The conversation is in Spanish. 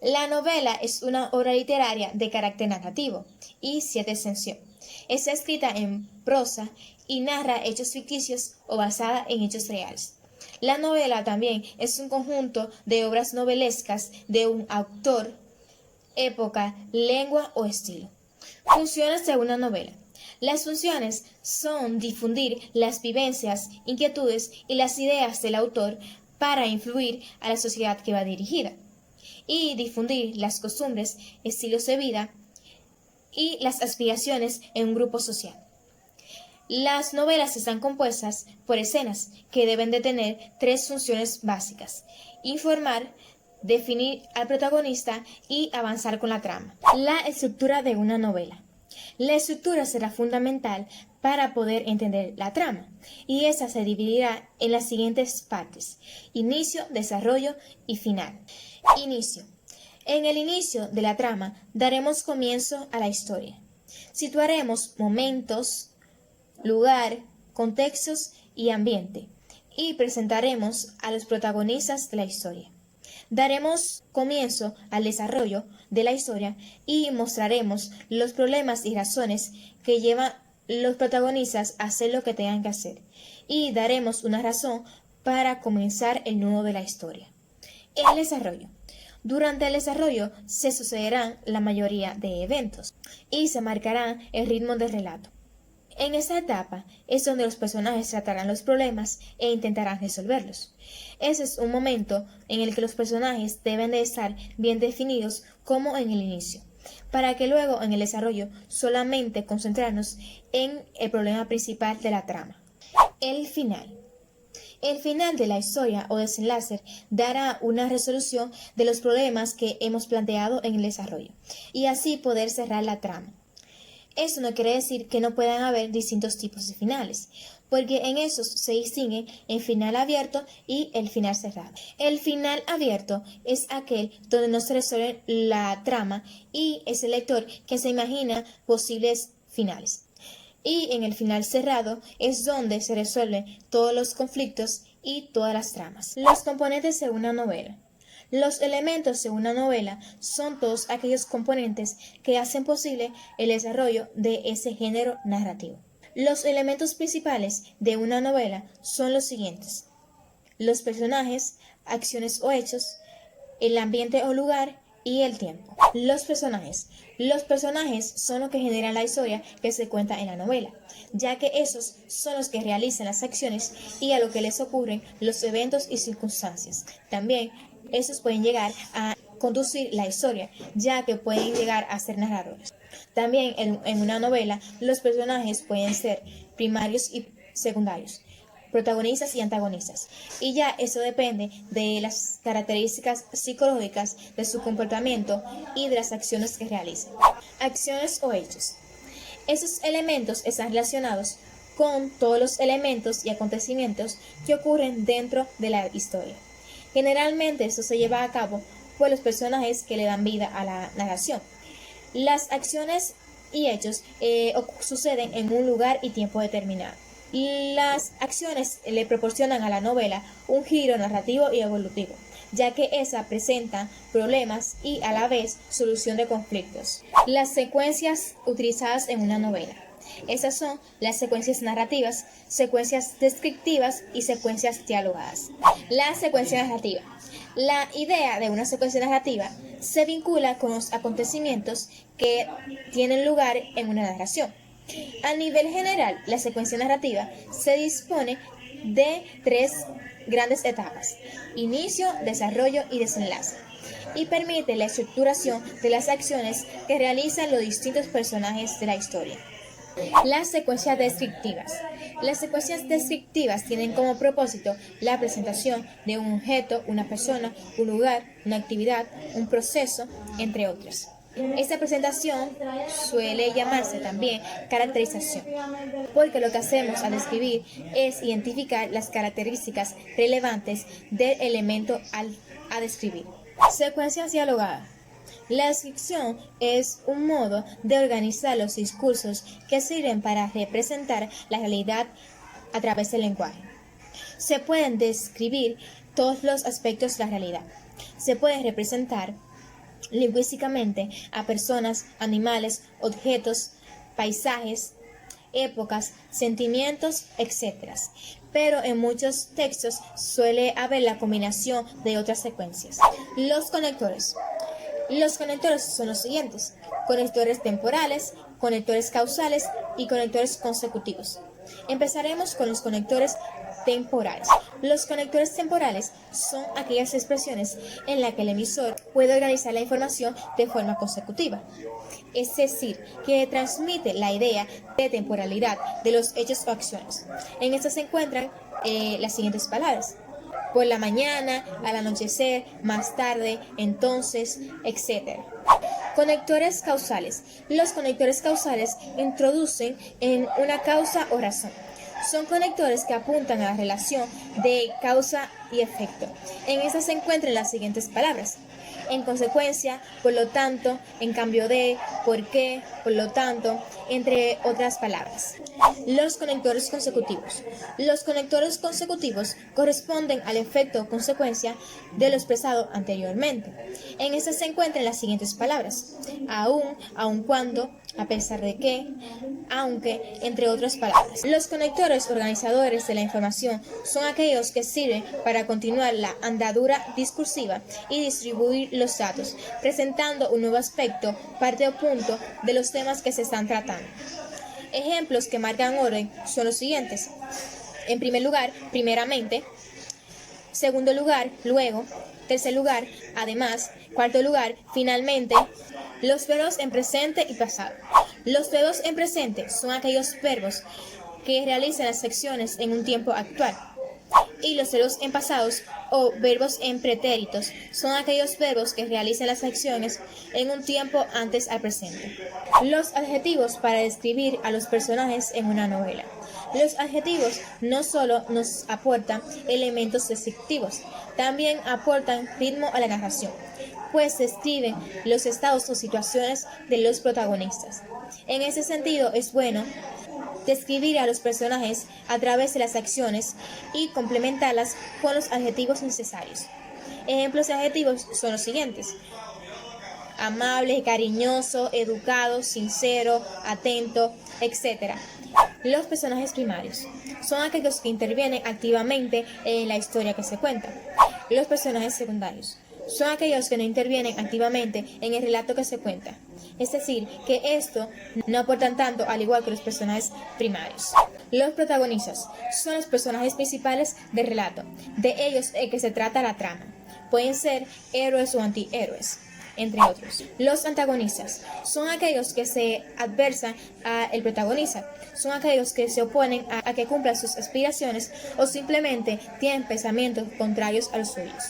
La novela es una obra literaria de carácter narrativo y cierta extensión. Está escrita en prosa y narra hechos ficticios o basada en hechos reales. La novela también es un conjunto de obras novelescas de un autor, época, lengua o estilo. Funciones de una novela. Las funciones son difundir las vivencias, inquietudes y las ideas del autor para influir a la sociedad que va dirigida y difundir las costumbres, estilos de vida y las aspiraciones en un grupo social. Las novelas están compuestas por escenas que deben de tener tres funciones básicas: informar, definir al protagonista y avanzar con la trama. La estructura de una novela. La estructura será fundamental para poder entender la trama, y esa se dividirá en las siguientes partes: inicio, desarrollo y final. Inicio. En el inicio de la trama daremos comienzo a la historia. Situaremos momentos, lugar, contextos y ambiente, y presentaremos a los protagonistas de la historia. Daremos comienzo al desarrollo de la historia y mostraremos los problemas y razones que llevan los protagonistas a hacer lo que tengan que hacer, y daremos una razón para comenzar el nudo de la historia. El desarrollo. Durante el desarrollo se sucederán la mayoría de eventos y se marcará el ritmo del relato. En esta etapa es donde los personajes tratarán los problemas e intentarán resolverlos. Ese es un momento en el que los personajes deben de estar bien definidos como en el inicio, para que luego en el desarrollo solamente concentrarnos en el problema principal de la trama. El final. El final de la historia o desenlace dará una resolución de los problemas que hemos planteado en el desarrollo, y así poder cerrar la trama. Eso no quiere decir que no puedan haber distintos tipos de finales, porque en esos se distinguen el final abierto y el final cerrado. El final abierto es aquel donde no se resuelve la trama y es el lector que se imagina posibles finales. Y en el final cerrado es donde se resuelven todos los conflictos y todas las tramas. Los componentes de una novela. Los elementos de una novela son todos aquellos componentes que hacen posible el desarrollo de ese género narrativo. Los elementos principales de una novela son los siguientes: los personajes, acciones o hechos, el ambiente o lugar y el tiempo. Los personajes. Los personajes son los que generan la historia que se cuenta en la novela, ya que esos son los que realizan las acciones y a lo que les ocurren los eventos y circunstancias. También esos pueden llegar a conducir la historia, ya que pueden llegar a ser narradores. También en una novela los personajes pueden ser primarios y secundarios, protagonistas y antagonistas, y ya eso depende de las características psicológicas de su comportamiento y de las acciones que realicen. Acciones o hechos. Esos elementos están relacionados con todos los elementos y acontecimientos que ocurren dentro de la historia. Generalmente esto se lleva a cabo por los personajes que le dan vida a la narración. Las acciones y hechos suceden en un lugar y tiempo determinado. Las acciones le proporcionan a la novela un giro narrativo y evolutivo, ya que esa presenta problemas y a la vez solución de conflictos. Las secuencias utilizadas en una novela. Esas son las secuencias narrativas, secuencias descriptivas y secuencias dialogadas. La secuencia narrativa. La idea de una secuencia narrativa se vincula con los acontecimientos que tienen lugar en una narración. A nivel general, la secuencia narrativa se dispone de tres grandes etapas: inicio, desarrollo y desenlace, y permite la estructuración de las acciones que realizan los distintos personajes de la historia. Las secuencias descriptivas. Las secuencias descriptivas tienen como propósito la presentación de un objeto, una persona, un lugar, una actividad, un proceso, entre otros. Esta presentación suele llamarse también caracterización, porque lo que hacemos al describir es identificar las características relevantes del elemento a describir. Secuencias dialogadas. La descripción es un modo de organizar los discursos que sirven para representar la realidad a través del lenguaje. Se pueden describir todos los aspectos de la realidad. Se puede representar lingüísticamente a personas, animales, objetos, paisajes, épocas, sentimientos, etc. Pero en muchos textos suele haber la combinación de otras secuencias. Los conectores. Los conectores son los siguientes: conectores temporales, conectores causales y conectores consecutivos. Empezaremos con los conectores temporales. Los conectores temporales son aquellas expresiones en las que el emisor puede organizar la información de forma consecutiva, es decir, que transmite la idea de temporalidad de los hechos o acciones. En estas se encuentran las siguientes palabras: por la mañana, al anochecer, más tarde, entonces, etc. Conectores causales. Los conectores causales introducen en una causa o razón. Son conectores que apuntan a la relación de causa y efecto. En esta se encuentran las siguientes palabras: en consecuencia, por lo tanto, en cambio de, por qué, por lo tanto, entre otras palabras. Los conectores consecutivos. Los conectores consecutivos corresponden al efecto o consecuencia de lo expresado anteriormente. En esta se encuentran las siguientes palabras: aún, aun cuando, a pesar de que, aunque, entre otras palabras. Los conectores organizadores de la información son aquellos que sirven para continuar la andadura discursiva y distribuir los datos, presentando un nuevo aspecto, parte o punto de los temas que se están tratando. Ejemplos que marcan orden son los siguientes: en primer lugar, primeramente; segundo lugar, luego; tercer lugar, además; cuarto lugar, finalmente. Los verbos en presente y pasado. Los verbos en presente son aquellos verbos que realizan las acciones en un tiempo actual. Y los verbos en pasados o verbos en pretéritos son aquellos verbos que realizan las acciones en un tiempo antes al presente. Los adjetivos para describir a los personajes en una novela. Los adjetivos no solo nos aportan elementos descriptivos, también aportan ritmo a la narración, pues describen los estados o situaciones de los protagonistas. En ese sentido, es bueno describir a los personajes a través de las acciones y complementarlas con los adjetivos necesarios. Ejemplos de adjetivos son los siguientes: amable, cariñoso, educado, sincero, atento, etc. Los personajes primarios son aquellos que intervienen activamente en la historia que se cuenta. Los personajes secundarios son aquellos que no intervienen activamente en el relato que se cuenta, es decir, que esto no aportan tanto al igual que los personajes primarios. Los protagonistas son los personajes principales del relato, de ellos el que se trata la trama. Pueden ser héroes o antihéroes, entre otros. Los antagonistas son aquellos que se adversan al protagonista, son aquellos que se oponen a que cumpla sus aspiraciones o simplemente tienen pensamientos contrarios a los suyos.